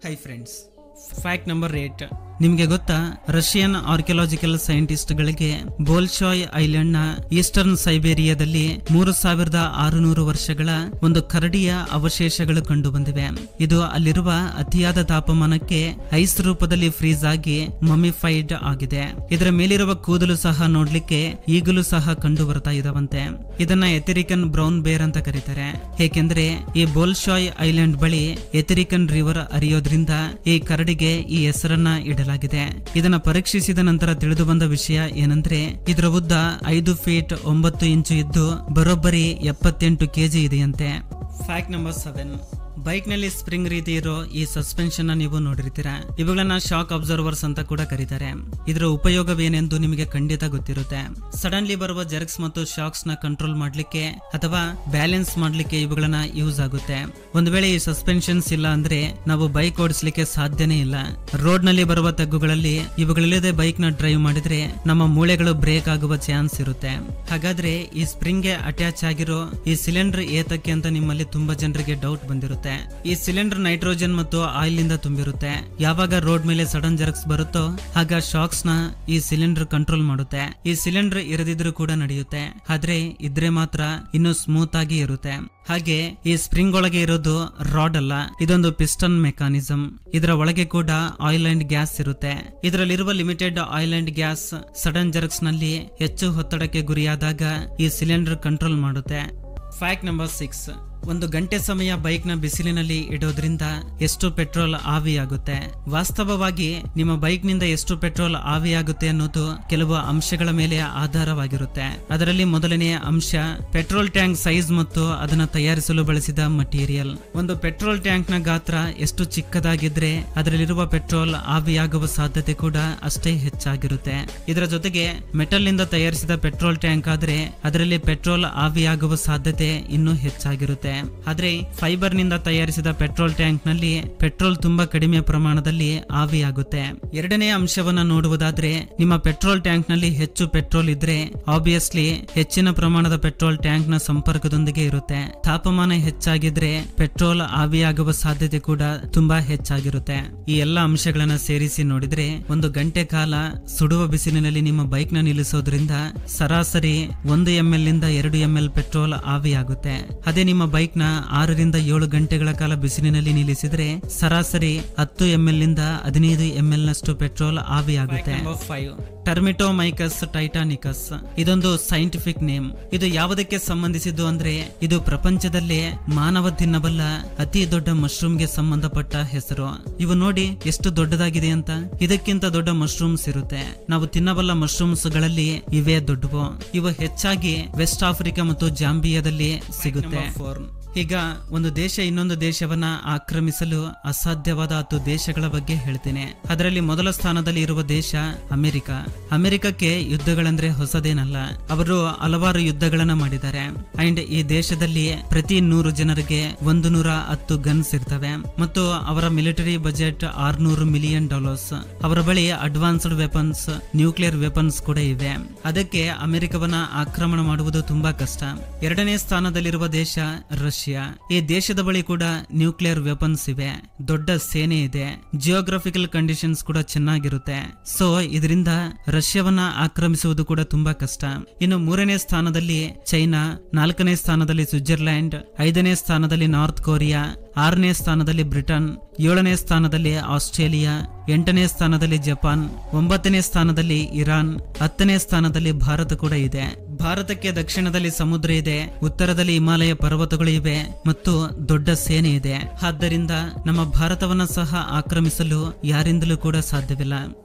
Hi friends, fact number 8. ನಿಮಗೆ ಗೊತ್ತಾ, Russian archaeological ಸೈಂಟಿಸ್ಟ್ಗಳಿಗೆ ಬೋಲ್ಶಾಯ್ island ನ ಈಸ್ಟರ್ನ್ ಸೈಬೇರಿಯಾದಲ್ಲಿ 3600 ವರ್ಷಗಳ ಒಂದು ಕರಡಿಯ ಅವಶೇಷಗಳು ಕಂಡು ಬಂದಿವೆ. ಇದು ಅಲ್ಲಿರುವ ಅತಿಯಾದ ತಾಪಮಾನಕ್ಕೆ ಐಸ್ ರೂಪದಲ್ಲಿ ಫ್ರೀಸ್ ಆಗಿ ಮಮಿಫೈಡ್ ಆಗಿದೆ. ಇದರ ಮೇಲಿರುವ ಕೂದಲು ಸಹ ನೋಡ್ಲಿಕ್ಕೆ ಈಗಲೂ ಸಹ ಕಂಡು ಬರ್ತಾ ಇದಾವಂತೆ. ಇದನ್ನ ಎಥೆರಿಕನ್ ಬ್ರೌನ್ ಬೇರ್ ಅಂತ ಕರೀತಾರೆ. ಏಕೆಂದ್ರೆ ಈ ಬೋಲ್ಶಾಯ್ ಐಲ್ಯಾಂಡ್ ಬಳಿ ಎಥೆರಿಕನ್ ರಿವರ್ ಹರಿಯೋದ್ರಿಂದ ಈ ಕರಡಿಗೆ ಈ ಹೆಸರನ್ನ ಇಡಲಾಗಿದೆ. ಇದನ್ನ ಪರೀಕ್ಷಿಸಿದ ನಂತರ ತಿಳಿದು ಬಂದ ವಿಷಯ ಏನಂದ್ರೆ, ಇದರ ಉದ್ದ 5 ಫೀಟ್ 9 ಇಂಚು ಇದ್ದು ಬರೋಬ್ಬರಿ 78 kg ಇದೆಯಂತೆ. Fact number 7. ಬೈಕ್ ನಲ್ಲಿ ಸ್ಪ್ರಿಂಗ್ ರೀತಿ ಇರೋ ಈ ಸಸ್ಪೆನ್ಷನ್ ನೀವು ನೋಡಿರ್ತೀರಾ. ಇವುಗಳನ್ನ ಶಾಕ್ ಅಬ್ಸರ್ವರ್ಸ್ ಅಂತ ಕೂಡ ಕರೀತಾರೆ. ಇದರ ಉಪಯೋಗವೇನೆಂದು ನಿಮಗೆ ಖಂಡಿತ ಗೊತ್ತಿರುತ್ತೆ. ಸಡನ್ಲಿ ಬರುವ ಜರ್ಕ್ಸ್ ಮತ್ತು ಶಾಕ್ಸ್ ನ ಕಂಟ್ರೋಲ್ ಮಾಡ್ಲಿಕ್ಕೆ ಅಥವಾ ಬ್ಯಾಲೆನ್ಸ್ ಮಾಡ್ಲಿಕ್ಕೆ ಇವುಗಳನ್ನ ಯೂಸ್ ಆಗುತ್ತೆ. ಒಂದು ವೇಳೆ ಈ ಸಸ್ಪೆನ್ಷನ್ಸ್ ಇಲ್ಲ ಅಂದ್ರೆ ನಾವು ಬೈಕ್ ಓಡಿಸ್ಲಿಕ್ಕೆ ಸಾಧ್ಯನೇ ಇಲ್ಲ. ರೋಡ್ ನಲ್ಲಿ ಬರುವ ತಗ್ಗುಗಳಲ್ಲಿ ಇವುಗಳಿಲ್ಲದೆ ಬೈಕ್ ನ ಡ್ರೈವ್ ಮಾಡಿದ್ರೆ ನಮ್ಮ ಮೂಳೆಗಳು ಬ್ರೇಕ್ ಆಗುವ ಚಾನ್ಸ್ ಇರುತ್ತೆ. ಹಾಗಾದ್ರೆ ಈ ಸ್ಪ್ರಿಂಗ್ ಗೆ ಅಟ್ಯಾಚ್ ಆಗಿರೋ ಈ ಸಿಲಿಂಡರ್ ಏತಕ್ಕೆ ಅಂತ ನಿಮ್ಮಲ್ಲಿ ತುಂಬಾ ಜನರಿಗೆ ಡೌಟ್ ಬಂದಿರುತ್ತೆ. ಈ ಸಿಲಿಂಡರ್ ನೈಟ್ರೋಜನ್ ಮತ್ತು ಆಯಿಲ್ ಇಂದ ತುಂಬಿರುತ್ತೆ. ಯಾವಾಗ ರೋಡ್ ಮೇಲೆ ಸಡನ್ ಜರ್ಕ್ಸ್ ಬರುತ್ತೋ ಆಗ ಶಾಕ್ಸ್ ನ ಈ ಸಿಲಿಂಡರ್ ಕಂಟ್ರೋಲ್ ಮಾಡುತ್ತೆ. ಈ ಸಿಲಿಂಡರ್ ಇರದಿದ್ರೂ ಕೂಡ ನಡೆಯುತ್ತೆ, ಆದ್ರೆ ಇದ್ರೆ ಮಾತ್ರ ಇನ್ನು ಸ್ಮೂತ್ ಆಗಿ ಇರುತ್ತೆ. ಹಾಗೆ ಈ ಸ್ಪ್ರಿಂಗ್ ಒಳಗೆ ಇರೋದು ರಾಡ್ ಅಲ್ಲ, ಇದೊಂದು ಪಿಸ್ಟನ್ ಮೆಕಾನಿಸಮ್. ಇದರ ಒಳಗೆ ಕೂಡ ಆಯಿಲ್ ಅಂಡ್ ಗ್ಯಾಸ್ ಇರುತ್ತೆ. ಇದರಲ್ಲಿರುವ limited oil and gas sudden jerks ನಲ್ಲಿ ಹೆಚ್ಚು ಒತ್ತಡಕ್ಕೆ ಗುರಿಯಾದಾಗ ಈ ಸಿಲಿಂಡರ್ ಕಂಟ್ರೋಲ್ ಮಾಡುತ್ತೆ. Fact number 6. 1 ಗಂಟೆ ಸಮಯ ಬೈಕ್ ನ ಬಿಸಿಲಿನಲ್ಲಿ ಇಡೋದ್ರಿಂದ ಎಷ್ಟು ಪೆಟ್ರೋಲ್ ಆವಿಯಾಗುತ್ತೆ? ವಾಸ್ತವವಾಗಿ ನಿಮ್ಮ ಬೈಕ್ ನಿಂದ ಎಷ್ಟು ಪೆಟ್ರೋಲ್ ಆವಿಯಾಗುತ್ತೆ ಅನ್ನೋದು ಕೆಲವು ಅಂಶಗಳ ಮೇಲೆ ಆಧಾರವಾಗಿರುತ್ತೆ. ಅದರಲ್ಲಿ ಮೊದಲನೆಯ ಅಂಶ ಪೆಟ್ರೋಲ್ ಟ್ಯಾಂಕ್ ಸೈಜ್ ಮತ್ತು ಅದನ್ನ ತಯಾರಿಸಲು ಬಳಸಿದ ಮಟೀರಿಯಲ್. ಒಂದು ಪೆಟ್ರೋಲ್ ಟ್ಯಾಂಕ್ ನ ಗಾತ್ರ ಎಷ್ಟು ಚಿಕ್ಕದಾಗಿದ್ರೆ ಅದರಲ್ಲಿರುವ ಪೆಟ್ರೋಲ್ ಆವಿಯಾಗುವ ಸಾಧ್ಯತೆ ಕೂಡ ಅಷ್ಟೇ ಹೆಚ್ಚಾಗಿರುತ್ತೆ. ಇದರ ಜೊತೆಗೆ ಮೆಟಲ್ ನಿಂದ ತಯಾರಿಸಿದ ಪೆಟ್ರೋಲ್ ಟ್ಯಾಂಕ್ ಆದ್ರೆ ಅದರಲ್ಲಿ ಪೆಟ್ರೋಲ್ ಆವಿಯಾಗುವ ಸಾಧ್ಯತೆ ಇನ್ನೂ ಹೆಚ್ಚಾಗಿರುತ್ತೆ. ಆದ್ರೆ ಫೈಬರ್ ನಿಂದ ತಯಾರಿಸಿದ ಪೆಟ್ರೋಲ್ ಟ್ಯಾಂಕ್ ನಲ್ಲಿ ಪೆಟ್ರೋಲ್ ತುಂಬಾ ಕಡಿಮೆ ಪ್ರಮಾಣದಲ್ಲಿ ಆವಿಯಾಗುತ್ತೆ. ಎರಡನೇ ಅಂಶವನ್ನ ನೋಡುವುದಾದ್ರೆ, ನಿಮ್ಮ ಪೆಟ್ರೋಲ್ ಟ್ಯಾಂಕ್ ನಲ್ಲಿ ಹೆಚ್ಚು ಪೆಟ್ರೋಲ್ ಇದ್ರೆ ಆಬ್ವಿಯಸ್ಲಿ ಹೆಚ್ಚಿನ ಪ್ರಮಾಣದ ಪೆಟ್ರೋಲ್ ಟ್ಯಾಂಕ್ ನ ಸಂಪರ್ಕದೊಂದಿಗೆ ಇರುತ್ತೆ. ತಾಪಮಾನ ಹೆಚ್ಚಾಗಿದ್ರೆ ಪೆಟ್ರೋಲ್ ಆವಿಯಾಗುವ ಸಾಧ್ಯತೆ ಕೂಡ ತುಂಬಾ ಹೆಚ್ಚಾಗಿರುತ್ತೆ. ಈ ಎಲ್ಲಾ ಅಂಶಗಳನ್ನ ಸೇರಿಸಿ ನೋಡಿದ್ರೆ 1 ಗಂಟೆ ಕಾಲ ಸುಡುವ ಬಿಸಿಲಿನಲ್ಲಿ ನಿಮ್ಮ ಬೈಕ್ ನ ನಿಲ್ಲಿಸೋದ್ರಿಂದ ಸರಾಸರಿ 1 ml ನಿಂದ 2 ml ಪೆಟ್ರೋಲ್ ಆವಿಯಾಗುತ್ತೆ. ಅದೇ ನಿಮ್ಮ ಬೈಕ್ ನ 6 ರಿಂದ 7 ಗಂಟೆಗಳ ಕಾಲ ಬಿಸಿಲಿನಲ್ಲಿ ನಿಲ್ಲಿಸಿದ್ರೆ ಸರಾಸರಿ 10 ml ನಿಂದ 15 ml ನಷ್ಟು ಪೆಟ್ರೋಲ್ ಆವಿಯಾಗುತ್ತೆ. ಟರ್ಮಿಟೋಮೈಕಸ್ ಟೈಟಾನಿಕಸ್ ಇದೊಂದು ಸೈಂಟಿಫಿಕ್ ನೇಮ್. ಇದು ಯಾವುದಕ್ಕೆ ಸಂಬಂಧಿಸಿದ್ದು ಅಂದ್ರೆ, ಇದು ಪ್ರಪಂಚದಲ್ಲೇ ಮಾನವ ತಿನ್ನಬಲ್ಲ ಅತಿ ದೊಡ್ಡ ಮಶ್ರೂಮ್ ಗೆ ಸಂಬಂಧಪಟ್ಟ ಹೆಸರು. ಇವು ನೋಡಿ ಎಷ್ಟು ದೊಡ್ಡದಾಗಿದೆ ಅಂತ. ಇದಕ್ಕಿಂತ ದೊಡ್ಡ ಮಶ್ರೂಮ್ಸ್ ಇರುತ್ತೆ. ನಾವು ತಿನ್ನಬಲ್ಲ ಮಶ್ರೂಮ್ಸ್ ಗಳಲ್ಲಿ ಇವೇ ದೊಡ್ಡವು. ಇವು ಹೆಚ್ಚಾಗಿ ವೆಸ್ಟ್ ಆಫ್ರಿಕಾ ಮತ್ತು ಜಾಂಬಿಯಾದಲ್ಲಿ ಸಿಗುತ್ತೆ. ಈಗ ಒಂದು ದೇಶ ಇನ್ನೊಂದು ದೇಶವನ್ನ ಆಕ್ರಮಿಸಲು ಅಸಾಧ್ಯವಾದ 10 ದೇಶಗಳ ಬಗ್ಗೆ ಹೇಳ್ತೇನೆ. ಅದರಲ್ಲಿ ಮೊದಲ ಸ್ಥಾನದಲ್ಲಿ ಇರುವ ದೇಶ ಅಮೆರಿಕ. ಅಮೆರಿಕಕ್ಕೆ ಯುದ್ಧಗಳಂದ್ರೆ ಹೊಸದೇನಲ್ಲ. ಅವರು ಹಲವಾರು ಯುದ್ಧಗಳನ್ನ ಮಾಡಿದ್ದಾರೆ. ಅಂಡ್ ಈ ದೇಶದಲ್ಲಿ ಪ್ರತಿ 100 ಜನರಿಗೆ 110 ಗನ್ಸ್ ಇರ್ತವೆ ಮತ್ತು ಅವರ ಮಿಲಿಟರಿ ಬಜೆಟ್ $600 ಮಿಲಿಯನ್. ಅವರ ಬಳಿ ಅಡ್ವಾನ್ಸ್ಡ್ ವೆಪನ್ಸ್, ನ್ಯೂಕ್ಲಿಯರ್ ವೆಪನ್ಸ್ ಕೂಡ ಇವೆ. ಅದಕ್ಕೆ ಅಮೆರಿಕವನ್ನ ಆಕ್ರಮಣ ಮಾಡುವುದು ತುಂಬಾ ಕಷ್ಟ. ಎರಡನೇ ಸ್ಥಾನದಲ್ಲಿರುವ ದೇಶ ರಷ್ಯಾ. ಈ ದೇಶದ ಬಳಿ ಕೂಡ ನ್ಯೂಕ್ಲಿಯರ್ ವೆಪನ್ಸ್ ಇವೆ, ದೊಡ್ಡ ಸೇನೆ ಇದೆ, ಜಿಯೋಗ್ರಫಿಕಲ್ ಕಂಡೀಷನ್ಸ್ ಕೂಡ ಚೆನ್ನಾಗಿರುತ್ತೆ. ಸೊ ಇದರಿಂದ ರಷ್ಯಾವನ್ನ ಆಕ್ರಮಿಸುವುದು ಕೂಡ ತುಂಬಾ ಕಷ್ಟ. ಇನ್ನು 3ನೇ ಸ್ಥಾನದಲ್ಲಿ ಚೈನಾ, 4ನೇ ಸ್ಥಾನದಲ್ಲಿ ಸ್ವಿಟ್ಜರ್ಲ್ಯಾಂಡ್, 5ನೇ ಸ್ಥಾನದಲ್ಲಿ ನಾರ್ತ್ ಕೊರಿಯಾ, 6ನೇ ಸ್ಥಾನದಲ್ಲಿ ಬ್ರಿಟನ್, 7ನೇ ಸ್ಥಾನದಲ್ಲಿ ಆಸ್ಟ್ರೇಲಿಯಾ, 8ನೇ ಸ್ಥಾನದಲ್ಲಿ ಜಪಾನ್, 9ನೇ ಸ್ಥಾನದಲ್ಲಿ ಇರಾನ್, 10ನೇ ಸ್ಥಾನದಲ್ಲಿ ಭಾರತ ಕೂಡ ಇದೆ. ಭಾರತಕ್ಕೆ ದಕ್ಷಿಣದಲ್ಲಿ ಸಮುದ್ರ ಇದೆ, ಉತ್ತರದಲ್ಲಿ ಹಿಮಾಲಯ ಪರ್ವತಗಳು ಇವೆ ಮತ್ತು ದೊಡ್ಡ ಸೇನೆ ಇದೆ. ಆದ್ದರಿಂದ ನಮ್ಮ ಭಾರತವನ್ನ ಸಹ ಆಕ್ರಮಿಸಲು ಯಾರಿಂದಲೂ ಕೂಡ ಸಾಧ್ಯವಿಲ್ಲ.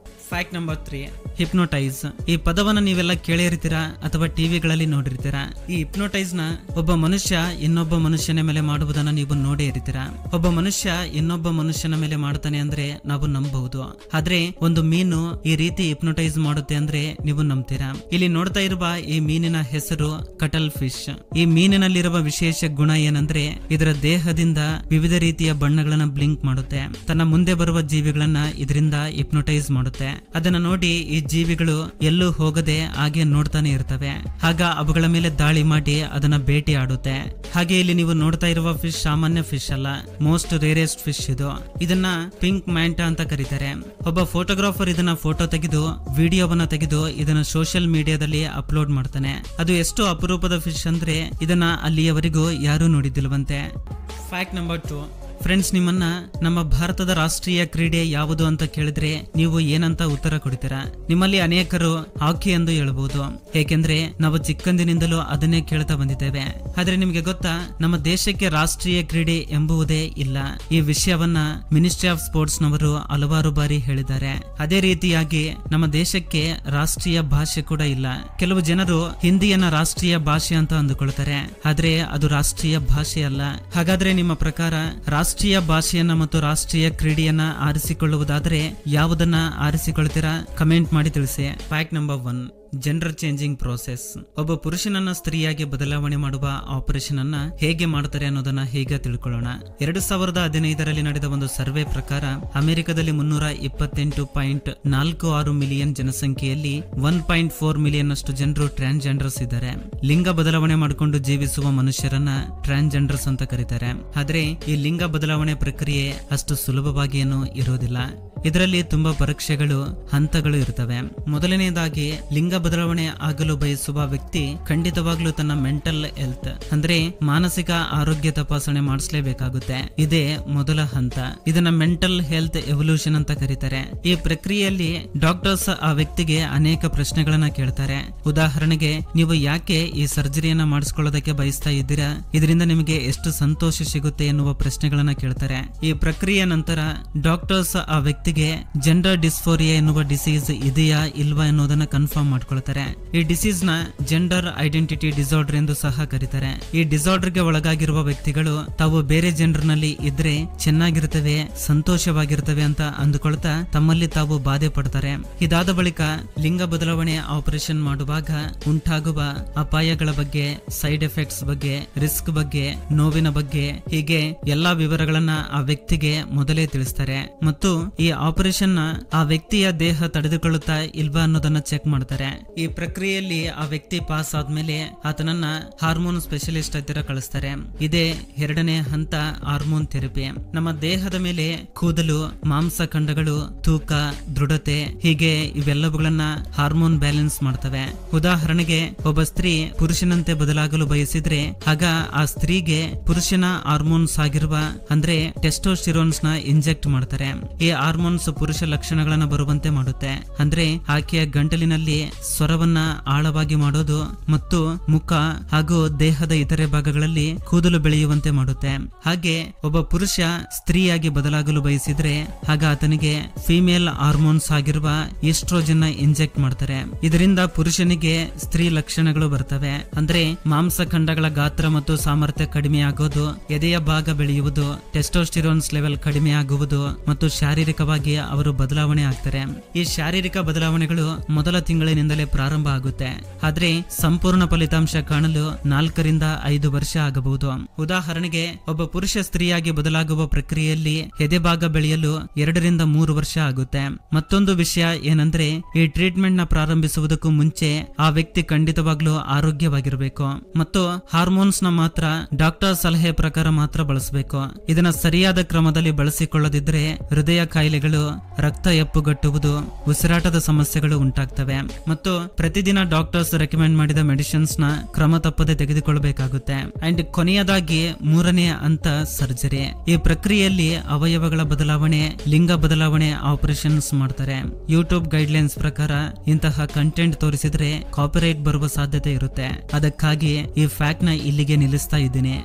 Fact number 3. ಹಿಪ್ನೋಟೈಸ್. ಈ ಪದವನ್ನ ನೀವೆಲ್ಲ ಕೇಳಿರ್ತೀರಾ ಅಥವಾ ಟಿವಿಗಳಲ್ಲಿ ನೋಡಿರ್ತೀರಾ. ಈ ಹಿಪ್ನೋಟೈಸ್ ನ ಒಬ್ಬ ಮನುಷ್ಯ ಇನ್ನೊಬ್ಬ ಮನುಷ್ಯನ ಮೇಲೆ ಮಾಡುವುದನ್ನ ನೀವು ನೋಡೇ ಇರ್ತೀರಾ. ಒಬ್ಬ ಮನುಷ್ಯ ಇನ್ನೊಬ್ಬ ಮನುಷ್ಯನ ಮೇಲೆ ಮಾಡ್ತಾನೆ ಅಂದ್ರೆ ನಾವು ನಂಬಬಹುದು. ಆದ್ರೆ ಒಂದು ಮೀನು ಈ ರೀತಿ ಹಿಪ್ನೋಟೈಸ್ ಮಾಡುತ್ತೆ ಅಂದ್ರೆ ನೀವು ನಂಬ್ತೀರಾ. ಇಲ್ಲಿ ನೋಡ್ತಾ ಇರುವ ಈ ಮೀನಿನ ಹೆಸರು ಕಟಲ್ ಫಿಶ್. ಈ ಮೀನಿನಲ್ಲಿರುವ ವಿಶೇಷ ಗುಣ ಏನಂದ್ರೆ ಇದರ ದೇಹದಿಂದ ವಿವಿಧ ರೀತಿಯ ಬಣ್ಣಗಳನ್ನ ಬ್ಲಿಂಕ್ ಮಾಡುತ್ತೆ. ತನ್ನ ಮುಂದೆ ಬರುವ ಜೀವಿಗಳನ್ನ ಇದರಿಂದ ಹಿಪ್ನೋಟೈಸ್ ಮಾಡುತ್ತೆ. ಅದನ್ನ ನೋಡಿ ಈ ಜೀವಿಗಳು ಎಲ್ಲೂ ಹೋಗದೆ ಹಾಗೆ ನೋಡ್ತಾನೆ ಇರ್ತವೆ. ಆಗ ಅವುಗಳ ಮೇಲೆ ದಾಳಿ ಮಾಡಿ ಅದನ್ನ ಭೇಟಿ ಆಡುತ್ತೆ. ಹಾಗೆ ಇಲ್ಲಿ ನೀವು ನೋಡ್ತಾ ಇರುವ ಫಿಶ್ ಸಾಮಾನ್ಯ ಫಿಶ್ ಅಲ್ಲ, ಮೋಸ್ಟ್ ರೇರೆಸ್ಟ್ ಫಿಶ್ ಇದು. ಇದನ್ನ ಪಿಂಕ್ ಮ್ಯಾಂಟಾ ಅಂತ ಕರೀತಾರೆ. ಒಬ್ಬ ಫೋಟೋಗ್ರಾಫರ್ ಇದನ್ನ ಫೋಟೋ ತೆಗೆದು ವಿಡಿಯೋವನ್ನ ತೆಗೆದು ಇದನ್ನ ಸೋಷಿಯಲ್ ಮೀಡಿಯಾದಲ್ಲಿ ಅಪ್ಲೋಡ್ ಮಾಡ್ತಾನೆ. ಅದು ಎಷ್ಟು ಅಪರೂಪದ ಫಿಶ್ ಅಂದ್ರೆ ಇದನ್ನ ಅಲ್ಲಿಯವರೆಗೂ ಯಾರೂ ನೋಡಿದ್ದಿಲ್ವಂತೆ. Fact number 2. ಫ್ರೆಂಡ್ಸ್, ನಿಮ್ಮನ್ನ ನಮ್ಮ ಭಾರತದ ರಾಷ್ಟ್ರೀಯ ಕ್ರೀಡೆ ಯಾವುದು ಅಂತ ಕೇಳಿದ್ರೆ ನೀವು ಏನಂತ ಉತ್ತರ ಕೊಡ್ತೀರಾ? ನಿಮ್ಮಲ್ಲಿ ಅನೇಕರು ಹಾಕಿ ಎಂದು ಹೇಳಬಹುದು, ಏಕೆಂದ್ರೆ ನಾವು ಚಿಕ್ಕಂದಿನಿಂದಲೂ ಅದನ್ನೇ ಕೇಳ್ತಾ ಬಂದಿದ್ದೇವೆ. ಆದ್ರೆ ನಿಮ್ಗೆ ಗೊತ್ತಾ, ನಮ್ಮ ದೇಶಕ್ಕೆ ರಾಷ್ಟ್ರೀಯ ಕ್ರೀಡೆ ಎಂಬುವುದೇ ಇಲ್ಲ. ಈ ವಿಷಯವನ್ನ ಮಿನಿಸ್ಟ್ರಿ ಆಫ್ ಸ್ಪೋರ್ಟ್ಸ್ ನವರು ಹಲವಾರು ಬಾರಿ ಹೇಳಿದ್ದಾರೆ. ಅದೇ ರೀತಿಯಾಗಿ ನಮ್ಮ ದೇಶಕ್ಕೆ ರಾಷ್ಟ್ರೀಯ ಭಾಷೆ ಕೂಡ ಇಲ್ಲ. ಕೆಲವು ಜನರು ಹಿಂದಿಯನ್ನ ರಾಷ್ಟ್ರೀಯ ಭಾಷೆ ಅಂತ ಅಂದುಕೊಳ್ತಾರೆ, ಆದ್ರೆ ಅದು ರಾಷ್ಟ್ರೀಯ ಭಾಷೆ ಅಲ್ಲ. ಹಾಗಾದ್ರೆ ನಿಮ್ಮ ಪ್ರಕಾರ ರಾಷ್ಟ್ರೀಯ ಭಾಷೆಯನ್ನ ಮತ್ತು ರಾಷ್ಟ್ರೀಯ ಕ್ರೀಡೆಯನ್ನ ಆರಿಸಿಕೊಳ್ಳುವುದಾದರೆ ಯಾವುದನ್ನ ಆರಿಸಿಕೊಳ್ತೀರಾ? ಕಮೆಂಟ್ ಮಾಡಿ ತಿಳಿಸಿ. Fact number 1. Gender changing process. ಒಬ್ಬ ಪುರುಷನನ್ನ ಸ್ತ್ರೀಯಾಗಿ ಬದಲಾವಣೆ ಮಾಡುವ ಆಪರೇಷನ್ ಅನ್ನ ಹೇಗೆ ಮಾಡ್ತಾರೆ ಅನ್ನೋದನ್ನ ಹೇಗೆ ತಿಳ್ಕೊಳ್ಳೋಣ. 2015ರಲ್ಲಿ ನಡೆದ ಒಂದು ಸರ್ವೆ ಪ್ರಕಾರ ಅಮೆರಿಕದಲ್ಲಿ 328.46 ಮಿಲಿಯನ್ ಜನಸಂಖ್ಯೆಯಲ್ಲಿ 1.4 ಮಿಲಿಯನ್ ಅಷ್ಟು ಜನರು ಟ್ರಾನ್ಸ್ಜೆಂಡರ್ಸ್ ಇದ್ದಾರೆ. ಲಿಂಗ ಬದಲಾವಣೆ ಮಾಡಿಕೊಂಡು ಜೀವಿಸುವ ಮನುಷ್ಯರನ್ನ ಟ್ರಾನ್ಸ್ಜೆಂಡರ್ಸ್ ಅಂತ ಕರೀತಾರೆ. ಆದ್ರೆ ಈ ಲಿಂಗ ಬದಲಾವಣೆ ಪ್ರಕ್ರಿಯೆ ಅಷ್ಟು ಸುಲಭವಾಗಿ ಏನು ಇರೋದಿಲ್ಲ. ಇದರಲ್ಲಿ ತುಂಬಾ ಪರೀಕ್ಷೆಗಳು, ಹಂತಗಳು ಇರ್ತವೆ. ಮೊದಲನೇದಾಗಿ ಲಿಂಗ ಬದಲಾವಣೆ ಆಗಲು ಬಯಸುವ ವ್ಯಕ್ತಿ ಖಂಡಿತವಾಗ್ಲೂ ತನ್ನ ಮೆಂಟಲ್ ಹೆಲ್ತ್ ಅಂದ್ರೆ ಮಾನಸಿಕ ಆರೋಗ್ಯ ತಪಾಸಣೆ ಮಾಡಿಸಲೇಬೇಕಾಗುತ್ತೆ. ಇದೇ ಮೊದಲ ಹಂತ. ಇದನ್ನ ಮೆಂಟಲ್ ಹೆಲ್ತ್ ಎವಲ್ಯೂಷನ್ ಅಂತ ಕರೀತಾರೆ. ಈ ಪ್ರಕ್ರಿಯೆಯಲ್ಲಿ ಡಾಕ್ಟರ್ಸ್ ಆ ವ್ಯಕ್ತಿಗೆ ಅನೇಕ ಪ್ರಶ್ನೆಗಳನ್ನ ಕೇಳ್ತಾರೆ. ಉದಾಹರಣೆಗೆ, ನೀವು ಯಾಕೆ ಈ ಸರ್ಜರಿಯನ್ನ ಮಾಡಿಸ್ಕೊಳ್ಳೋದಕ್ಕೆ ಬಯಸ್ತಾ ಇದ್ದೀರಾ? ಇದರಿಂದ ನಿಮಗೆ ಎಷ್ಟು ಸಂತೋಷ ಸಿಗುತ್ತೆ ಎನ್ನುವ ಪ್ರಶ್ನೆಗಳನ್ನ ಕೇಳ್ತಾರೆ. ಈ ಪ್ರಕ್ರಿಯೆ ನಂತರ ಡಾಕ್ಟರ್ಸ್ ಆ ವ್ಯಕ್ತಿಗೆ ಜೆಂಡರ್ ಡಿಸ್ಫೋರಿಯಾ ಎನ್ನುವ ಡಿಸೀಸ್ ಇದೆಯಾ ಇಲ್ವಾ ಎನ್ನುವುದನ್ನ ಕನ್ಫರ್ಮ್ ಮಾಡ್ಕೊಳ್ತಾರೆ. ಈ ಡಿಸೀಸ್ ನ ಜೆಂಡರ್ ಐಡೆಂಟಿಟಿ ಡಿಸಾರ್ಡರ್ ಎಂದು ಸಹ ಕರೀತಾರೆ. ಈ ಡಿಸಾರ್ಡರ್ ಗೆ ಒಳಗಾಗಿರುವ ವ್ಯಕ್ತಿಗಳು ತಾವು ಬೇರೆ ಜೆಂಡರ್ ನಲ್ಲಿ ಇದ್ರೆ ಚೆನ್ನಾಗಿರ್ತವೆ, ಸಂತೋಷವಾಗಿರ್ತವೆ ಅಂತ ಅಂದುಕೊಳ್ತಾ ತಮ್ಮಲ್ಲಿ ತಾವು ಬಾಧೆ ಪಡ್ತಾರೆ. ಇದಾದ ಬಳಿಕ ಲಿಂಗ ಬದಲಾವಣೆ ಆಪರೇಷನ್ ಮಾಡುವಾಗ ಉಂಟಾಗುವ ಅಪಾಯಗಳ ಬಗ್ಗೆ, ಸೈಡ್ ಎಫೆಕ್ಟ್ಸ್ ಬಗ್ಗೆ, ರಿಸ್ಕ್ ಬಗ್ಗೆ, ನೋವಿನ ಬಗ್ಗೆ, ಹೀಗೆ ಎಲ್ಲಾ ವಿವರಗಳನ್ನ ಆ ವ್ಯಕ್ತಿಗೆ ಮೊದಲೇ ತಿಳಿಸ್ತಾರೆ. ಮತ್ತು ಈ ಆಪರೇಷನ್ ನ ಆ ವ್ಯಕ್ತಿಯ ದೇಹ ತಡೆದುಕೊಳ್ಳುತ್ತಾ ಇಲ್ವಾ ಅನ್ನೋದನ್ನ ಚೆಕ್ ಮಾಡ್ತಾರೆ. ಈ ಪ್ರಕ್ರಿಯೆಯಲ್ಲಿ ಆ ವ್ಯಕ್ತಿ ಪಾಸ್ ಆದ್ಮೇಲೆ ಆತನನ್ನ ಹಾರ್ಮೋನ್ ಸ್ಪೆಷಲಿಸ್ಟ್ ಹತ್ತಿರ ಕಳಿಸ್ತಾರೆ. ಇದೇ ಎರಡನೇ ಹಂತ, ಹಾರ್ಮೋನ್ ಥೆರಪಿ. ನಮ್ಮ ದೇಹದ ಮೇಲೆ ಕೂದಲು, ಮಾಂಸಖಂಡಗಳು, ತೂಕ, ದೃಢತೆ, ಹೀಗೆ ಇವೆಲ್ಲವುಗಳನ್ನ ಹಾರ್ಮೋನ್ ಬ್ಯಾಲೆನ್ಸ್ ಮಾಡ್ತವೆ. ಉದಾಹರಣೆಗೆ, ಒಬ್ಬ ಸ್ತ್ರೀ ಪುರುಷನಂತೆ ಬದಲಾಗಲು ಬಯಸಿದ್ರೆ ಆಗ ಆ ಸ್ತ್ರೀಗೆ ಪುರುಷನ ಹಾರ್ಮೋನ್ಸ್ ಆಗಿರುವ ಅಂದ್ರೆ ಟೆಸ್ಟೋಸ್ಟಿರೋನ್ಸ್ ನ ಇಂಜೆಕ್ಟ್ ಮಾಡ್ತಾರೆ. ಈ ಹಾರ್ಮೋನ್ಸ್ ಪುರುಷ ಲಕ್ಷಣಗಳನ್ನ ಬರುವಂತೆ ಮಾಡುತ್ತೆ. ಅಂದ್ರೆ ಆಕೆಯ ಗಂಟಲಿನಲ್ಲಿ ಸ್ವರವನ್ನ ಆಳವಾಗಿ ಮಾಡೋದು ಮತ್ತು ಮುಖ ಹಾಗೂ ದೇಹದ ಇತರೆ ಭಾಗಗಳಲ್ಲಿ ಕೂದಲು ಬೆಳೆಯುವಂತೆ ಮಾಡುತ್ತೆ. ಹಾಗೆ ಒಬ್ಬ ಪುರುಷ ಸ್ತ್ರೀಯಾಗಿ ಬದಲಾಗಲು ಬಯಸಿದ್ರೆ ಆಗ ಆತನಿಗೆ ಫಿಮೇಲ್ ಹಾರ್ಮೋನ್ಸ್ ಆಗಿರುವ ಈಸ್ಟ್ರೋಜನ್ ನ ಇಂಜೆಕ್ಟ್ ಮಾಡ್ತಾರೆ. ಇದರಿಂದ ಪುರುಷನಿಗೆ ಸ್ತ್ರೀ ಲಕ್ಷಣಗಳು ಬರ್ತವೆ. ಅಂದ್ರೆ ಮಾಂಸಖಂಡಗಳ ಗಾತ್ರ ಮತ್ತು ಸಾಮರ್ಥ್ಯ ಕಡಿಮೆ ಆಗೋದು, ಎದೆಯ ಭಾಗ ಬೆಳೆಯುವುದು, ಟೆಸ್ಟೋಸ್ಟಿರೋನ್ಸ್ ಲೆವೆಲ್ ಕಡಿಮೆ ಆಗುವುದು ಮತ್ತು ಶಾರೀರಿಕವಾಗಿ ಅವರು ಬದಲಾವಣೆ ಆಗ್ತಾರೆ. ಈ ಶಾರೀರಿಕ ಬದಲಾವಣೆಗಳು ಮೊದಲ ತಿಂಗಳಿನಿಂದಲೇ ಪ್ರಾರಂಭ ಆಗುತ್ತೆ. ಆದ್ರೆ ಸಂಪೂರ್ಣ ಫಲಿತಾಂಶ ಕಾಣಲು 4 ರಿಂದ 5 ವರ್ಷ ಆಗಬಹುದು. ಉದಾಹರಣೆಗೆ, ಒಬ್ಬ ಪುರುಷ ಸ್ತ್ರೀಯಾಗಿ ಬದಲಾಗುವ ಪ್ರಕ್ರಿಯೆಯಲ್ಲಿ ಎದೆಭಾಗ ಬೆಳೆಯಲು 2 ರಿಂದ 3 ವರ್ಷ ಆಗುತ್ತೆ. ಮತ್ತೊಂದು ವಿಷಯ ಏನಂದ್ರೆ, ಈ ಟ್ರೀಟ್ಮೆಂಟ್ ನ ಪ್ರಾರಂಭಿಸುವುದಕ್ಕೂ ಮುಂಚೆ ಆ ವ್ಯಕ್ತಿ ಖಂಡಿತವಾಗ್ಲೂ ಆರೋಗ್ಯವಾಗಿರಬೇಕು ಮತ್ತು ಹಾರ್ಮೋನ್ಸ್ ನ ಮಾತ್ರ ಡಾಕ್ಟರ್ ಸಲಹೆ ಪ್ರಕಾರ ಮಾತ್ರ ಬಳಸಬೇಕು. ಇದನ್ನ ಸರಿಯಾದ ಕ್ರಮದಲ್ಲಿ ಬಳಸಿಕೊಳ್ಳದಿದ್ರೆ ಹೃದಯ ಕಾಯಿಲೆಗಳು, ರಕ್ತ ಹೆಪ್ಪುಗಟ್ಟುವುದು, ಉಸಿರಾಟದ ಸಮಸ್ಯೆಗಳು ಉಂಟಾಗ್ತವೆ ಮತ್ತು ಪ್ರತಿದಿನ ಡಾಕ್ಟರ್ಸ್ ರೆಕಮೆಂಡ್ ಮಾಡಿದ ಮೆಡಿಸಿನ್ಸ್ ನ ಕ್ರಮ ತಪ್ಪದೆ ತೆಗೆದುಕೊಳ್ಳಬೇಕಾಗುತ್ತೆ. ಅಂಡ್ ಕೊನೆಯದಾಗಿ 3ನೇ ಹಂತ, ಸರ್ಜರಿ. ಈ ಪ್ರಕ್ರಿಯೆಯಲ್ಲಿ ಅವಯವಗಳ ಬದಲಾವಣೆ, ಲಿಂಗ ಬದಲಾವಣೆ ಆಪರೇಷನ್ಸ್ ಮಾಡ್ತಾರೆ. ಯೂಟ್ಯೂಬ್ ಗೈಡ್ಲೈನ್ಸ್ ಪ್ರಕಾರ ಇಂತಹ ಕಂಟೆಂಟ್ ತೋರಿಸಿದ್ರೆ ಕಾಪಿರೈಟ್ ಬರುವ ಸಾಧ್ಯತೆ ಇರುತ್ತೆ. ಅದಕ್ಕಾಗಿ ಈ ಫ್ಯಾಕ್ಟ್ ನ ಇಲ್ಲಿಗೆ ನಿಲ್ಲಿಸ್ತಾ ಇದ್ದೀನಿ.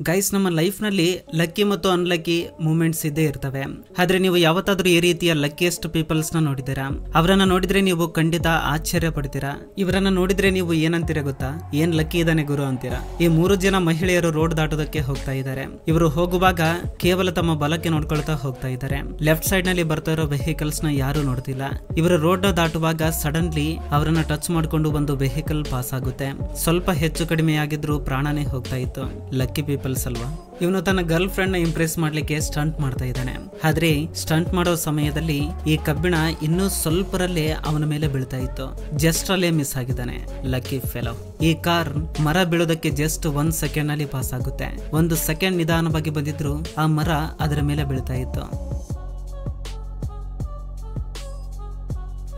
ಗೈಸ್, ನಮ್ಮ ಲೈಫ್ ನಲ್ಲಿ ಲಕ್ಕಿ ಮತ್ತು ಅನ್ಲಕ್ಕಿ ಮೂಮೆಂಟ್ಸ್ ಇದ್ದೇ ಇರ್ತವೆ. ಆದ್ರೆ ನೀವು ಯಾವತ್ತಾದ್ರೂ ಈ ರೀತಿಯ ಲಕ್ಕಿಯೆಸ್ಟ್ ಪೀಪಲ್ಸ್ ನ ನೋಡಿದ್ದೀರಾ? ಅವರನ್ನ ನೋಡಿದ್ರೆ ನೀವು ಖಂಡಿತ ಆಶ್ಚರ್ಯ ಪಡ್ತೀರಾ. ಇವರನ್ನ ನೋಡಿದ್ರೆ ನೀವು ಏನಂತೀರಾ ಗೊತ್ತಾ? ಏನ್ ಲಕ್ಕಿ ಇದಾನೆ ಗುರು ಅಂತೀರಾ. ಈ 3 ಜನ ಮಹಿಳೆಯರು ರೋಡ್ ದಾಟೋದಕ್ಕೆ ಹೋಗ್ತಾ ಇದ್ದಾರೆ. ಇವರು ಹೋಗುವಾಗ ಕೇವಲ ತಮ್ಮ ಬಲಕ್ಕೆ ನೋಡ್ಕೊಳ್ತಾ ಹೋಗ್ತಾ ಇದ್ದಾರೆ. ಲೆಫ್ಟ್ ಸೈಡ್ ನಲ್ಲಿ ಬರ್ತಾ ಇರೋ ವೆಹಿಕಲ್ಸ್ ನ ಯಾರು ನೋಡ್ತಿಲ್ಲ. ಇವರು ರೋಡ್ ದಾಟುವಾಗ ಸಡನ್ಲಿ ಅವರನ್ನ ಟಚ್ ಮಾಡ್ಕೊಂಡು ಒಂದು ವೆಹಿಕಲ್ ಪಾಸ್ ಆಗುತ್ತೆ. ಸ್ವಲ್ಪ ಹೆಚ್ಚು ಕಡಿಮೆ ಆಗಿದ್ರು ಪ್ರಾಣನೇ ಹೋಗ್ತಾ ಇತ್ತು. ಲಕ್ಕಿ ಪೀಪಲ್ ಕಪಲ್ಸ್ ಅಲ್ವಾ. ಇವನು ತನ್ನ ಗರ್ಲ್ ಫ್ರೆಂಡ್ ನ ಇಂಪ್ರೆಸ್ ಮಾಡ್ಲಿಕ್ಕೆ ಸ್ಟಂಟ್ ಮಾಡ್ತಾ ಇದ್ದಾನೆ. ಆದ್ರೆ ಸ್ಟಂಟ್ ಮಾಡೋ ಸಮಯದಲ್ಲಿ ಈ ಕಬ್ಬಿಣ ಇನ್ನೂ ಸ್ವಲ್ಪರಲ್ಲೇ ಅವನ ಮೇಲೆ ಬೀಳ್ತಾ ಇತ್ತು. ಜಸ್ಟ್ ಅಲ್ಲೇ ಮಿಸ್ ಆಗಿದ್ದಾನೆ. Lucky fellow. ಈ ಕಾರ್ ಮರ ಬೀಳೋದಕ್ಕೆ ಜಸ್ಟ್ 1 ಸೆಕೆಂಡ್ ನಲ್ಲಿ ಪಾಸ್ ಆಗುತ್ತೆ. 1 ಸೆಕೆಂಡ್ ನಿಧಾನವಾಗಿ ಬಂದಿದ್ರು ಆ ಮರ ಅದರ ಮೇಲೆ ಬೀಳ್ತಾ ಇತ್ತು.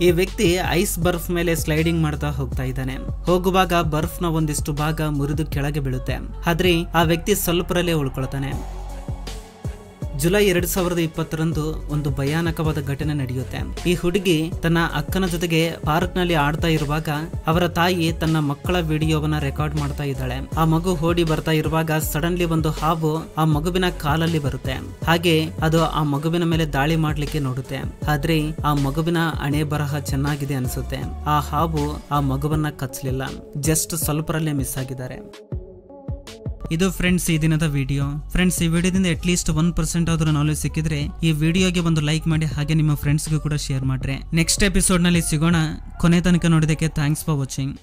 ಈ ವ್ಯಕ್ತಿ ಐಸ್ ಬರ್ಫ್ ಮೇಲೆ ಸ್ಲೈಡಿಂಗ್ ಮಾಡ್ತಾ ಹೋಗ್ತಾ ಇದ್ದಾನೆ. ಹೋಗುವಾಗ ಬರ್ಫ್ ನ ಒಂದಿಷ್ಟು ಭಾಗ ಮುರಿದು ಕೆಳಗೆ ಬೀಳುತ್ತೆ. ಆದ್ರೆ ಆ ವ್ಯಕ್ತಿ ಸ್ವಲ್ಪರಲ್ಲೇ ಉಳ್ಕೊಳ್ತಾನೆ. ಜುಲೈ 2020 ಒಂದು ಭಯಾನಕವಾದ ಘಟನೆ ನಡೆಯುತ್ತೆ. ಈ ಹುಡುಗಿ ತನ್ನ ಅಕ್ಕನ ಜೊತೆಗೆ ಪಾರ್ಕ್ ನಲ್ಲಿ ಆಡ್ತಾ ಇರುವಾಗ ಅವರ ತಾಯಿ ತನ್ನ ಮಕ್ಕಳ ವಿಡಿಯೋವನ್ನ ರೆಕಾರ್ಡ್ ಮಾಡ್ತಾ ಇದ್ದಾಳೆ. ಆ ಮಗು ಓಡಿ ಬರ್ತಾ ಇರುವಾಗ ಸಡನ್ಲಿ ಒಂದು ಹಾವು ಆ ಮಗುವಿನ ಕಾಲಲ್ಲಿ ಬರುತ್ತೆ. ಹಾಗೆ ಅದು ಆ ಮಗುವಿನ ಮೇಲೆ ದಾಳಿ ಮಾಡ್ಲಿಕ್ಕೆ ನೋಡುತ್ತೆ. ಆದ್ರೆ ಆ ಮಗುವಿನ ಹಣೆ ಬರಹ ಚೆನ್ನಾಗಿದೆ ಅನ್ಸುತ್ತೆ. ಆ ಹಾವು ಆ ಮಗುವನ್ನ ಕಚ್ಚಲಿಲ್ಲ. ಜಸ್ಟ್ ಸ್ವಲ್ಪರಲ್ಲೇ ಮಿಸ್ ಆಗಿದ್ದಾರೆ. ಇದು ಫ್ರೆಂಡ್ಸ್ ಈ ದಿನದ ವಿಡಿಯೋ. ಫ್ರೆಂಡ್ಸ್, ಈ ವಿಡಿಯೋದಿಂದ ಅಟ್ಲೀಸ್ಟ್ 1% ಆದ್ರೂ ನಾಲೆಜ್ ಸಿಕ್ಕಿದ್ರೆ ಈ ವಿಡಿಯೋಗೆ ಒಂದು ಲೈಕ್ ಮಾಡಿ, ಹಾಗೆ ನಿಮ್ಮ ಫ್ರೆಂಡ್ಸ್ಗೂ ಕೂಡ ಶೇರ್ ಮಾಡ್ರಿ. ನೆಕ್ಸ್ಟ್ ಎಪಿಸೋಡ್ ನಲ್ಲಿ ಸಿಗೋಣ. ಕೊನೆ ತನಕ ನೋಡಿದಕ್ಕೆ ಥ್ಯಾಂಕ್ಸ್ ಫಾರ್ ವಾಚಿಂಗ್.